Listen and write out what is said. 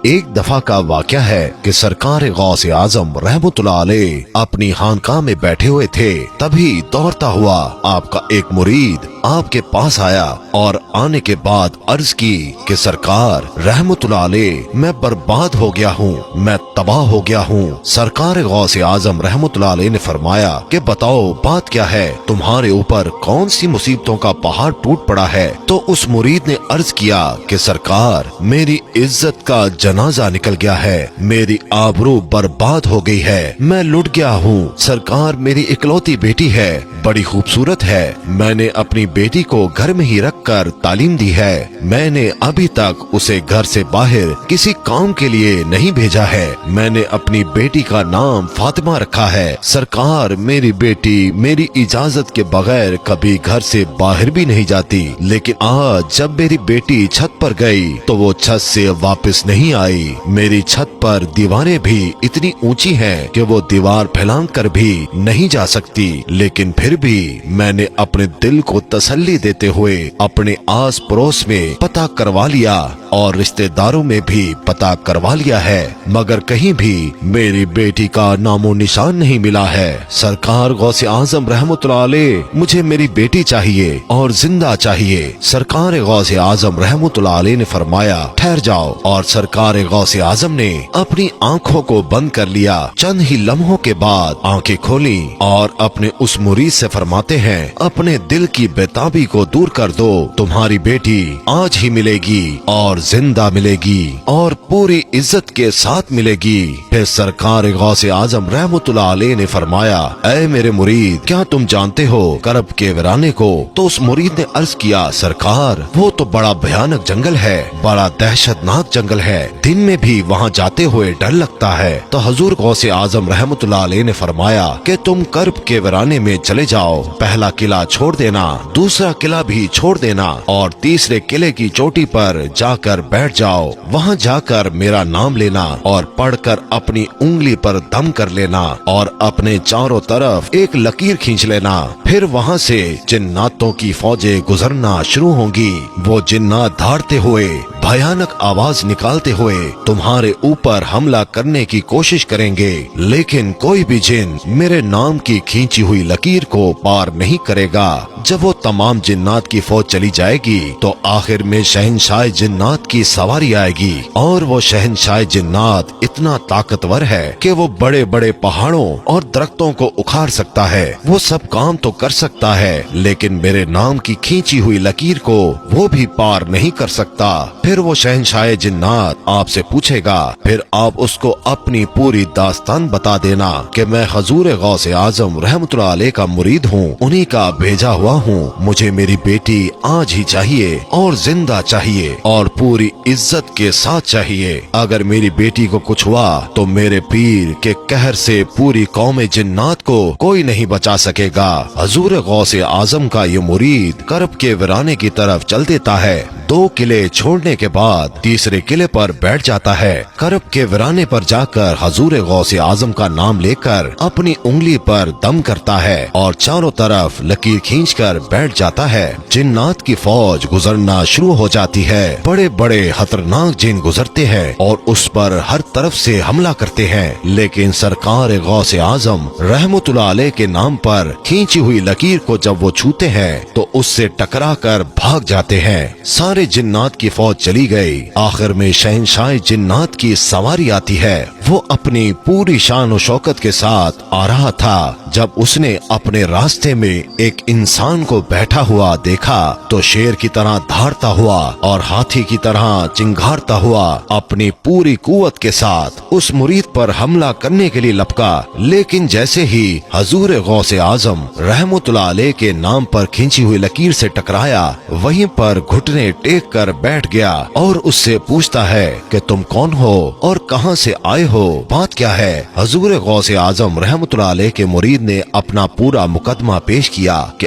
ایک دفعہ کا واقعہ ہے کہ سرکار غوث اعظم رحمتullah علیہ اپنی خانقاہ میں بیٹھے ہوئے تھے، تبھی دوڑتا ہوا آپ کا ایک مرید آپ کے پاس آیا اور آنے کے بعد عرض کی کہ سرکار رحمتullah علیہ میں برباد ہو گیا ہوں، میں تباہ ہو گیا ہوں۔ سرکار غوث اعظم رحمتullah علیہ نے فرمایا کہ بتاؤ بات کیا ہے، تمہارے اوپر کون سی مصیبتوں کا پہاڑ ٹوٹ پڑا ہے؟ تو اس مرید نے عرض کیا کہ سرکار میری عزت کا جنازہ نکل گیا ہے، میری آبرو برباد ہو گئی ہے، میں لٹ گیا ہوں۔ سرکار میری اکلوتی بیٹی ہے، بڑی خوبصورت ہے، میں نے اپنی بیٹی کو گھر میں ہی رکھ کر تعلیم دی ہے، میں نے ابھی تک اسے گھر سے باہر کسی کام کے لیے نہیں بھیجا ہے، میں نے اپنی بیٹی کا نام فاطمہ رکھا ہے۔ سرکار میری بیٹی میری اجازت کے بغیر کبھی گھر سے باہر بھی نہیں جاتی، لیکن آج جب میری بیٹی چھت پر گئی تو وہ چھت سے واپس نہیں آئی۔ میری چھت پر دیواریں بھی اتنی اونچی ہیں کہ وہ دیوار پھیلان کر بھی نہیں جا سکتی، لیکن پھر بھی میں نے اپنے دل کو تسلی دیتے ہوئے اپنے آس پڑوس میں پتہ کروا لیا اور رشتہ داروں میں بھی پتہ کروا لیا ہے، مگر کہیں بھی میری بیٹی کا نام و نشان نہیں ملا ہے۔ سرکار غوث اعظم رحمتullah علیہ مجھے میری بیٹی چاہیے اور زندہ چاہیے۔ سرکار غوث اعظم رحمتullah علیہ نے فرمایا ٹھہر جاؤ، اور سرکار غوث اعظم نے اپنی آنکھوں کو بند کر لیا۔ چند ہی لمحوں کے بعد آنکھیں کھولی اور اپنے اس مرید سے فرماتے ہیں اپنے دل کی بےتابی کو دور کر دو، تمہاری بیٹی آج ہی ملے گی اور زندہ ملے گی اور پوری عزت کے ساتھ ملے گی۔ پھر سرکار غوث اعظم رحمتullah علیہ نے فرمایا اے میرے مرید کیا تم جانتے ہو کرب کے ویرانے کو؟ تو اس مرید نے عرض کیا سرکار وہ تو بڑا بھیانک جنگل ہے، بڑا دہشت ناک جنگل ہے، دن میں بھی وہاں جاتے ہوئے ڈر لگتا ہے۔ تو حضور غوث اعظم رحمتullah علیہ نے فرمایا کہ تم کرب کے ویرانے میں چلے جاؤ، پہلا قلعہ چھوڑ دینا، دوسرا قلعہ بھی چھوڑ دینا اور تیسرے قلعے کی چوٹی پر جا کر بیٹھ جاؤ، وہاں جا کر میرا نام لینا اور پڑھ کر اپنی انگلی پر دم کر لینا اور اپنے چاروں طرف ایک لکیر کھینچ لینا، پھر وہاں سے جناتوں کی فوجیں گزرنا شروع ہوں گی، وہ جنات دھاڑتے ہوئے بھیانک آواز نکالتے ہوئے تمہارے اوپر حملہ کرنے کی کوشش کریں گے، لیکن کوئی بھی جن میرے نام کی کھینچی ہوئی لکیر کو پار نہیں کرے گا۔ جب وہ تمام جنات کی فوج چلی جائے گی تو آخر میں شہنشاہ جنات کی سواری آئے گی، اور وہ شہنشاہ جنات اتنا طاقتور ہے کہ وہ بڑے بڑے پہاڑوں اور درختوں کو اکھاڑ سکتا ہے، وہ سب کام تو کر سکتا ہے لیکن میرے نام کی کھینچی ہوئی لکیر کو وہ بھی پار نہیں کر سکتا۔ پھر وہ شہنشاہ جنات آپ سے پوچھے گا، پھر آپ اس کو اپنی پوری داستان بتا دینا کہ میں حضور غوث اعظم رحمتullah علیہ کا مرید ہوں، انہی کا بھیجا ہوا ہوں، مجھے میری بیٹی آج ہی چاہیے اور زندہ چاہیے اور پوری عزت کے ساتھ چاہیے۔ اگر میری بیٹی کو کچھ ہوا تو میرے پیر کے قہر سے پوری قوم جنات کو کوئی نہیں بچا سکے گا۔ حضور غوث اعظم کا یہ مرید کرب کے ویرانے کی طرف چل دیتا ہے، 2 قلعے چھوڑنے کے بعد تیسرے قلعے پر بیٹھ جاتا ہے، کرب کے ویرانے پر جا کر حضور غوث اعظم کا نام لے کر اپنی انگلی پر دم کرتا ہے اور چاروں طرف لکیر کھینچ کر بیٹھ جاتا ہے۔ جنات کی فوج گزرنا شروع ہو جاتی ہے، بڑے بڑے خطرناک جن گزرتے ہیں اور اس پر ہر طرف سے حملہ کرتے ہیں، لیکن سرکار غوث اعظم رحمتullah علیہ کے نام پر کھینچی ہوئی لکیر کو جب وہ چھوتے ہیں تو اس سے ٹکرا کر بھاگ جاتے ہیں۔ سارے جنات کی فوج چلی گئی، آخر میں شہنشاہ جنات کی سواری آتی ہے، وہ اپنی پوری شان و شوکت کے ساتھ آ رہا تھا۔ جب اس نے اپنے راستے میں ایک انسان کو بیٹھا ہوا دیکھا تو شیر کی طرح دھاڑتا ہوا اور ہاتھی کی طرح چنگھاڑتا ہوا اپنی پوری قوت کے ساتھ اس مرید پر حملہ کرنے کے لیے لپکا، لیکن جیسے ہی حضور غوث اعظم رحمتullah علیہ کے نام پر کھینچی ہوئی لکیر سے ٹکرایا، وہیں پر گھٹنے ٹیک کر بیٹھ گیا اور اس سے پوچھتا ہے کہ تم کون ہو اور کہاں سے آئے ہو، بات کیا ہے؟ حضور غوث اعظم رحمتullah علیہ کے مرید نے اپنا پورا مقدمہ پیش کیا کہ